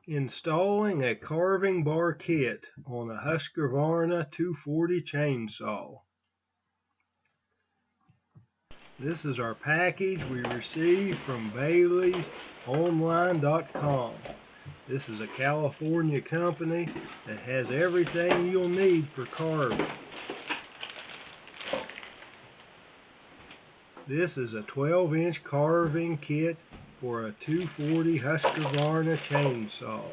Installing a carving bar kit on a Husqvarna 240 chainsaw. This is our package we received from BAILY'S.online.com. This is a California company that has everything you'll need for carving. This is a 12-inch carving kit for a 240 Husqvarna chainsaw.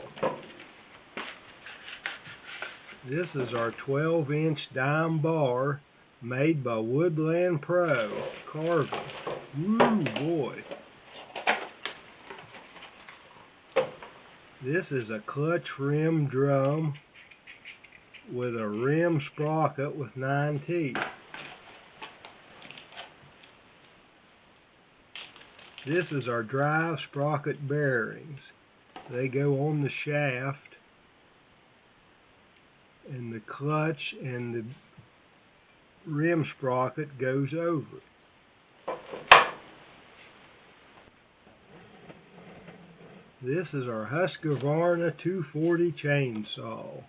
This is our 12-inch dime bar made by Woodland Pro Carving. Woo boy! This is a clutch rim drum with a rim sprocket with 9 teeth. This is our drive sprocket bearings. They go on the shaft, and the clutch and the rim sprocket goes over it. This is our Husqvarna 240 chainsaw.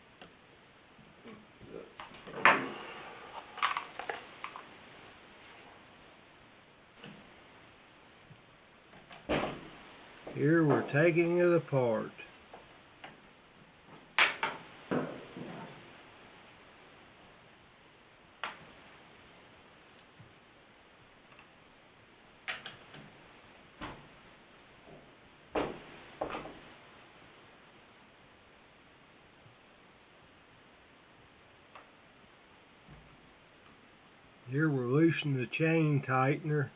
Here we're taking it apart. Here we're loosening the chain tightener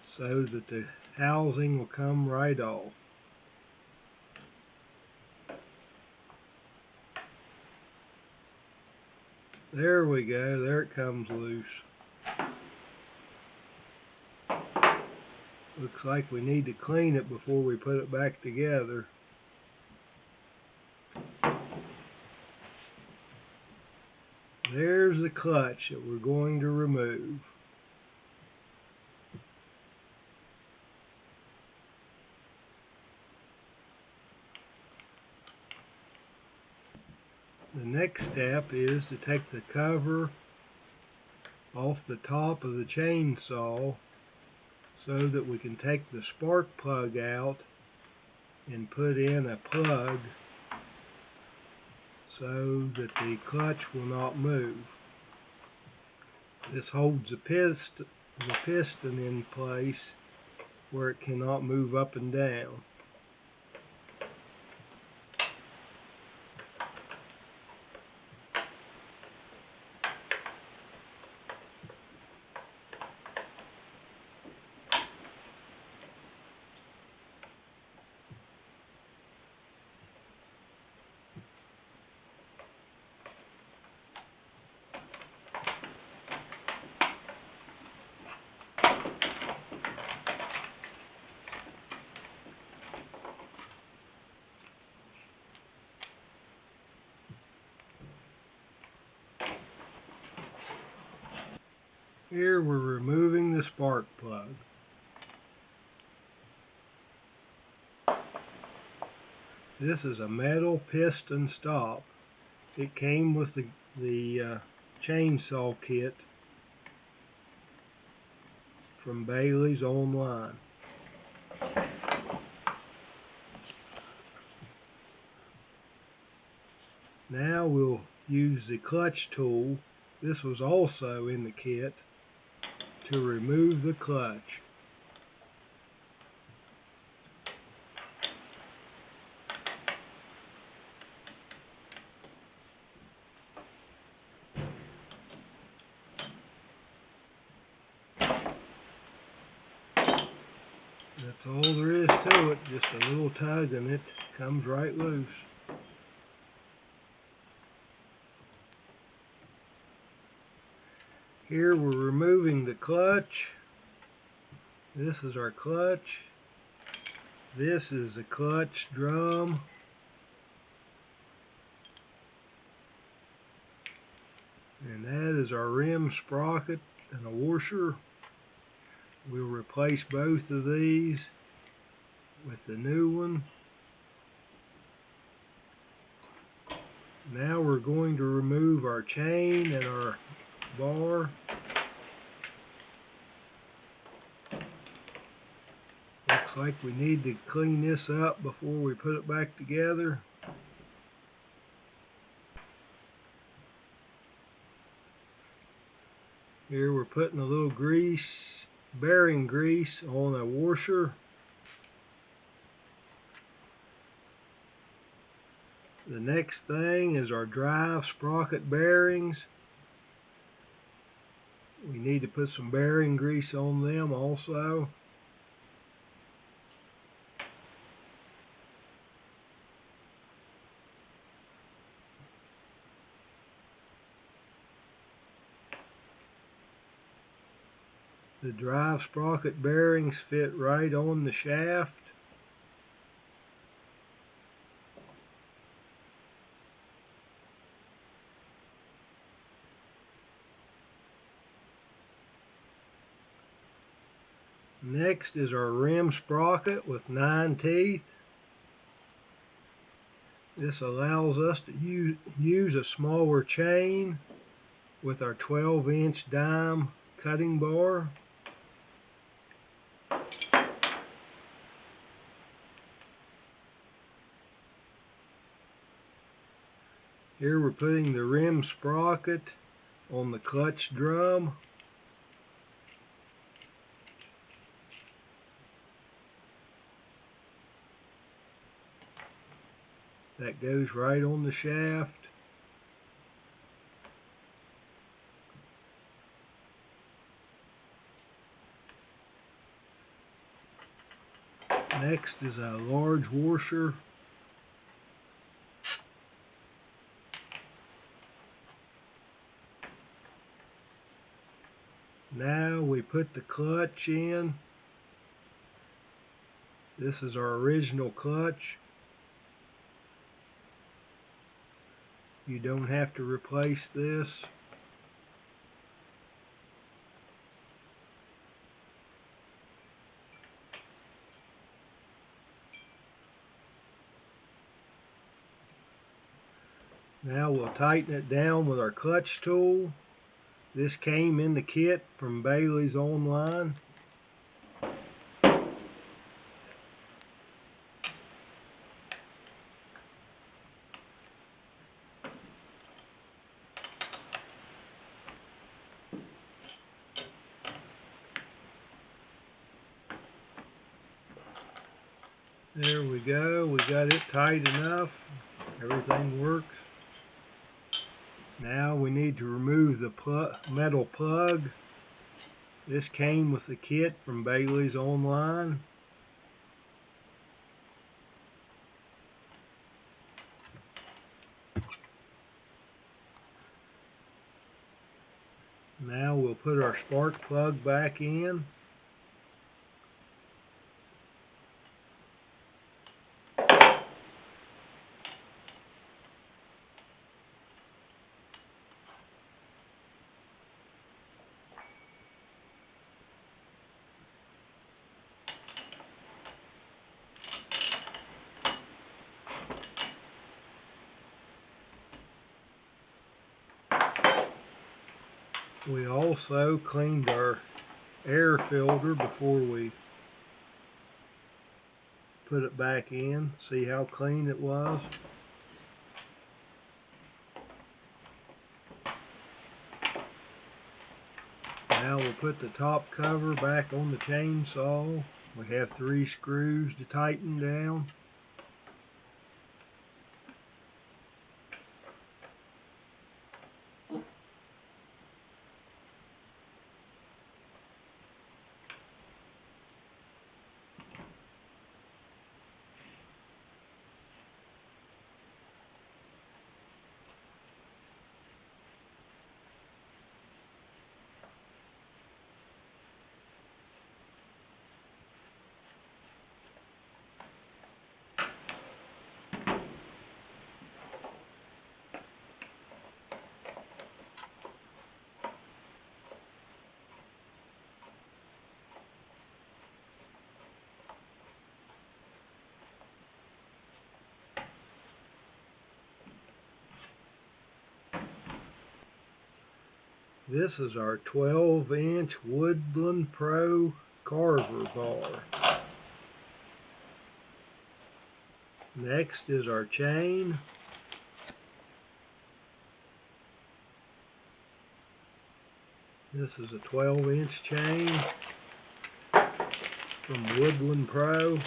so that the housing will come right off. There we go, there it comes loose. Looks like we need to clean it before we put it back together. There's the clutch that we're going to remove. The next step is to take the cover off the top of the chainsaw so that we can take the spark plug out and put in a plug so that the clutch will not move. This holds the piston in place where it cannot move up and down. Here we're removing the spark plug. This is a metal piston stop. It came with the chainsaw kit from Bailey's online. Now we'll use the clutch tool. This was also in the kit to remove the clutch. That's all there is to it, just a little tug and it comes right loose. Here we're removing the clutch. This is our clutch. This is the clutch drum. And that is our rim sprocket and a washer. We'll replace both of these with the new one. Now we're going to remove our chain and our bar. Looks like we need to clean this up before we put it back together. Here we're putting a little grease, bearing grease, on a washer. The next thing is our drive sprocket bearings. We need to put some bearing grease on them also. The drive sprocket bearings fit right on the shaft. Next is our rim sprocket with 9 teeth. This allows us to use a smaller chain with our 12-inch dime cutting bar. Here we're putting the rim sprocket on the clutch drum. That goes right on the shaft. Next is a large washer. Now we put the clutch in. This is our original clutch. You don't have to replace this. Now we'll tighten it down with our clutch tool. This came in the kit from BAILY'S online. There we go, we got it tight enough. Everything works. Now we need to remove the metal plug. This came with the kit from BAILY'S online. Now we'll put our spark plug back in. We also cleaned our air filter before we put it back in. See how clean it was? Now we'll put the top cover back on the chainsaw. We have 3 screws to tighten down. This is our 12-inch Woodland Pro carver bar. Next is our chain. This is a 12-inch chain from Woodland Pro.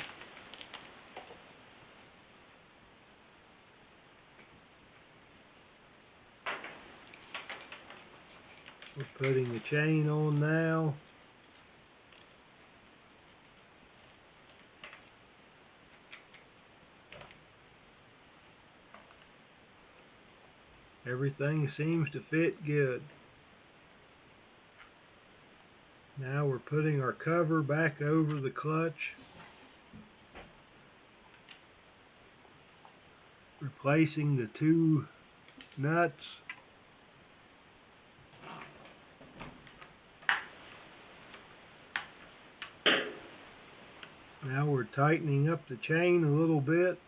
We're putting the chain on now. Everything seems to fit good. Now we're putting our cover back over the clutch, replacing the 2 nuts. Now we're tightening up the chain a little bit.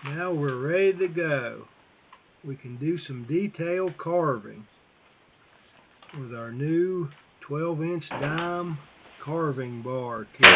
Now we're ready to go. We can do some detailed carving with our new 12-inch dime carving bar kit.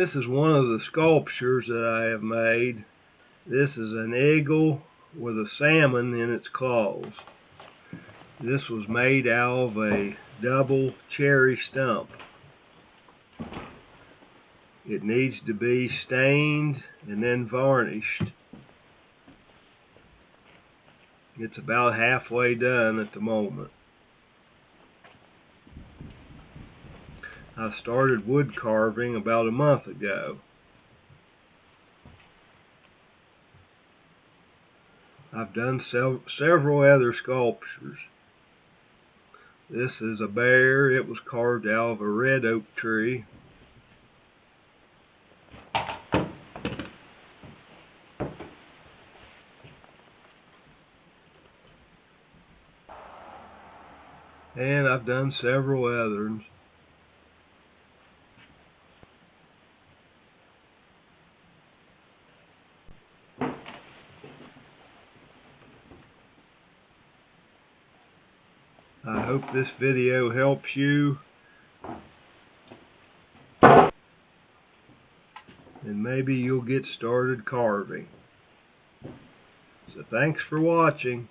This is one of the sculptures that I have made. This is an eagle with a salmon in its claws. This was made out of a double cherry stump. It needs to be stained and then varnished. It's about halfway done at the moment. I started wood carving about a month ago. I've done several other sculptures. This is a bear. It was carved out of a red oak tree. And I've done several others. I hope this video helps you, and maybe you'll get started carving. So thanks for watching.